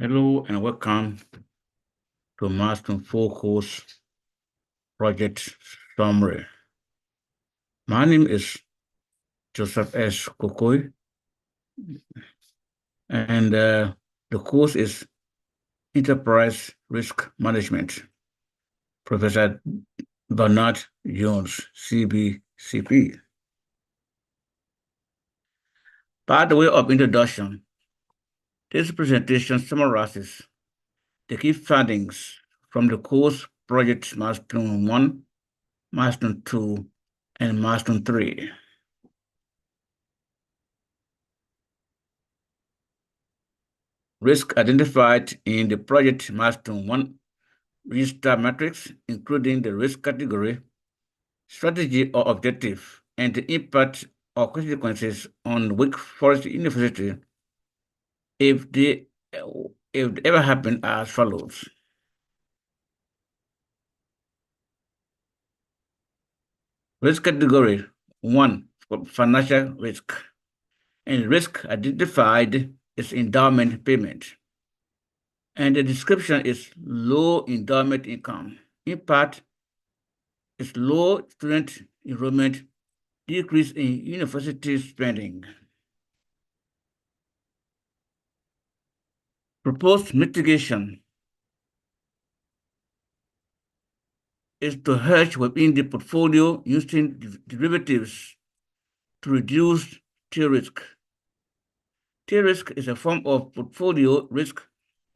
Hello and welcome to Milestone Focus Project Summary. My name is Joseph S. Kokoi, and the course is Enterprise Risk Management. Professor Bernard Jones, CBCP. By the way of introduction, this presentation summarizes the key findings from the course Project Milestone 1, Milestone 2, and Milestone 3. Risk identified in the project milestone 1 register matrix, including the risk category, strategy or objective, and the impact or consequences on Wake Forest University if they ever happen as follows. Risk category 1, financial risk. And risk identified is endowment payment. And the description is low endowment income. Impact is low student enrollment, decrease in university spending. Proposed mitigation is to hedge within the portfolio using derivatives to reduce tail risk. Tail risk is a form of portfolio risk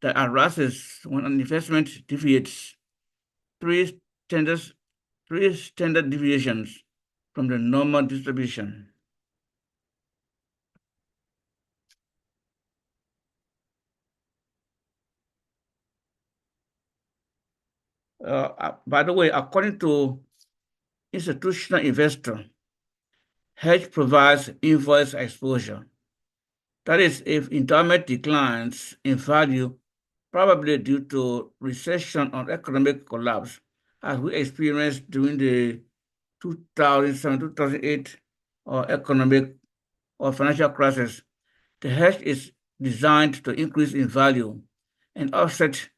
that arises when an investment deviates three standard deviations from the normal distribution. By the way, according to institutional investor, hedge provides invoice exposure. That is, if endowment declines in value, probably due to recession or economic collapse, as we experienced during the 2007-2008 economic or financial crisis, the hedge is designed to increase in value and offset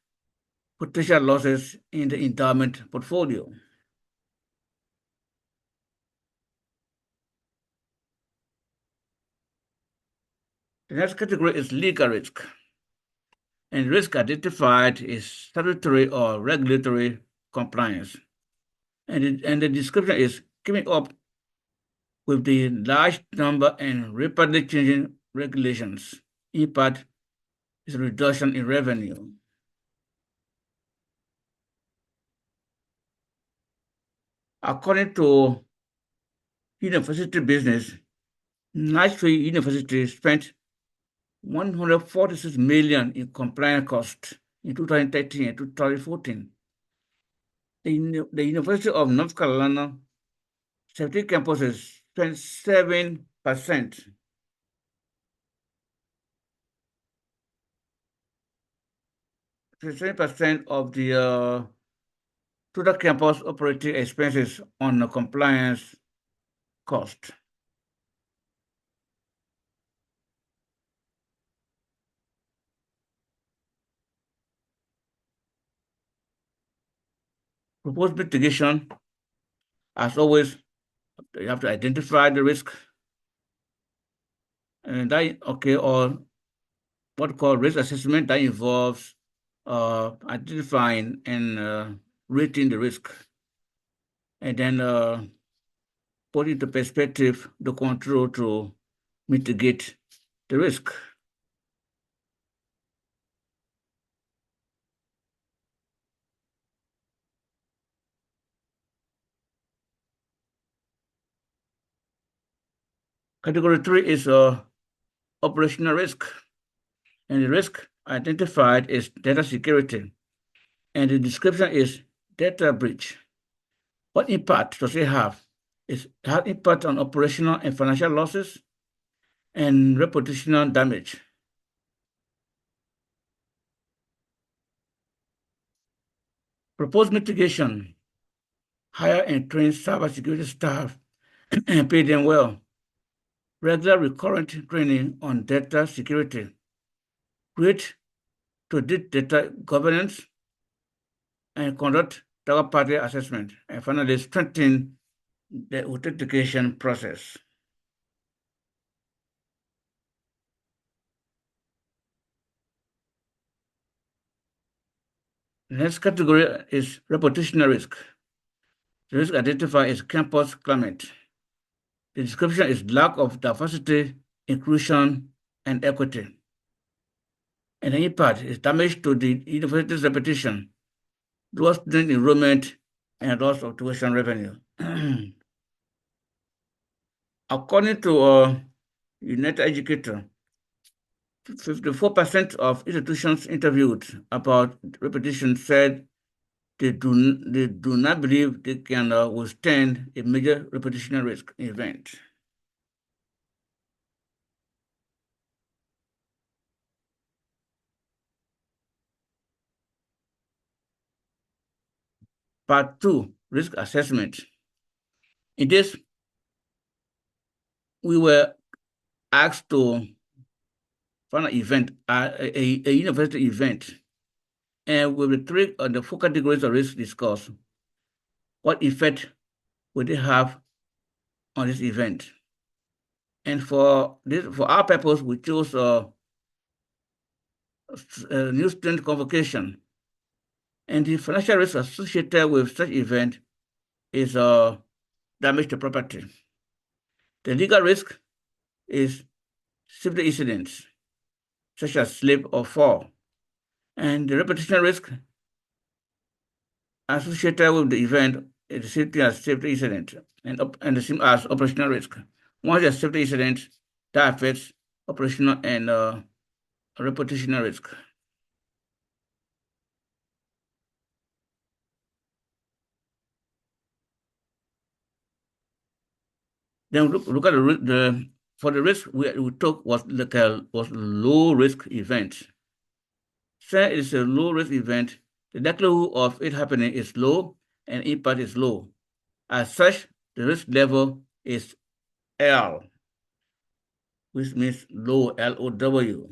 potential losses in the endowment portfolio. The next category is legal risk. And risk identified is statutory or regulatory compliance. And the description is keeping up with the large number and rapidly changing regulations. Impact is a reduction in revenue. According to university business, Nashville University spent $146 million in compliance costs in 2013 and 2014. The University of North Carolina, 17 campuses, spent 7%. 7% of the total campus operating expenses on the compliance cost. Proposed mitigation, as always, you have to identify the risk, and that or what we call risk assessment that involves identifying and rating the risk, and then put into perspective the control to mitigate the risk. Category 3 is operational risk, and the risk identified is data security, and the description is data breach. What impact does it have? It has impact on operational and financial losses and reputational damage. Proposed mitigation: hire and train cybersecurity staff and pay them well. Regular recurrent training on data security. Create to data governance and conduct third-party assessment, and finally strengthen the authentication process. The next category is reputational risk. The risk identified is campus climate. The description is lack of diversity, inclusion, and equity. And the impact is damage to the university's reputation, lost student enrollment, and loss of tuition revenue. According to United Educator, 54% of institutions interviewed about reputation said they do not believe they can withstand a major reputational risk event. Part 2, risk assessment. In this, we were asked to find an event, a university event, and we will treat on the four categories of risk discussed. What effect would it have on this event? And for our purpose, we chose new student convocation. And the financial risk associated with such event is damage to property. The legal risk is safety incidents, such as slip or fall. And the reputational risk associated with the event is the safety incident and the same as operational risk. Once there's safety incident, that affects operational and reputational risk. Then look at for the risk we took was low risk event. Say it's a low risk event, the likelihood of it happening is low and impact is low. As such, the risk level is L, which means low, LOW.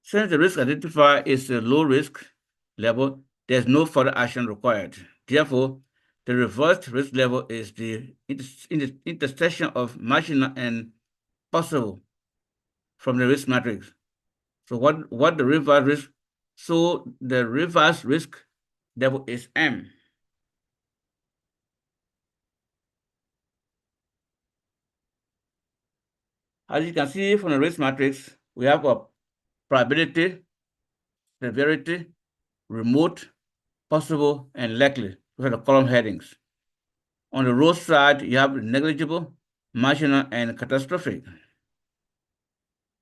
Since the risk identified is a low risk level, there's no further action required. Therefore, the reversed risk level is the intersection of marginal and possible from the risk matrix. So what the reverse risk? So the reverse risk level is M. As you can see from the risk matrix, we have a probability, severity, remote, possible, and likely. Those are the column headings. On the row side, you have negligible, marginal, and catastrophic.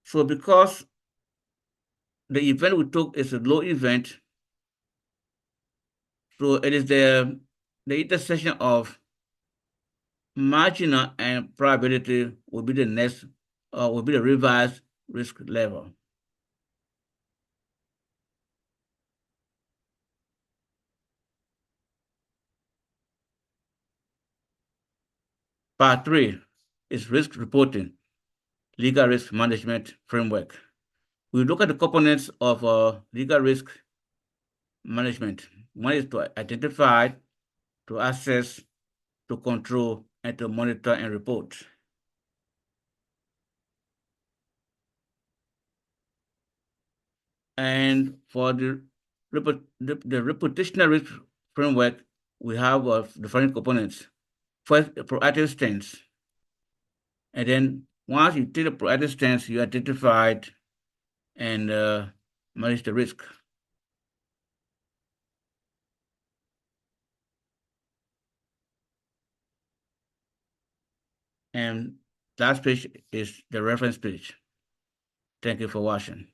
So because the event we took is a low event, so it is the intersection of marginal and probability will be the next, will be the revised risk level. Part 3 is risk reporting, legal risk management framework. We look at the components of legal risk management. One is to identify, to assess, to control, and to monitor and report. And for the reputational risk framework, we have different components. First, a proactive stance. And then once you take a proactive stance, you identified and manage the risk. And last page is the reference page. Thank you for watching.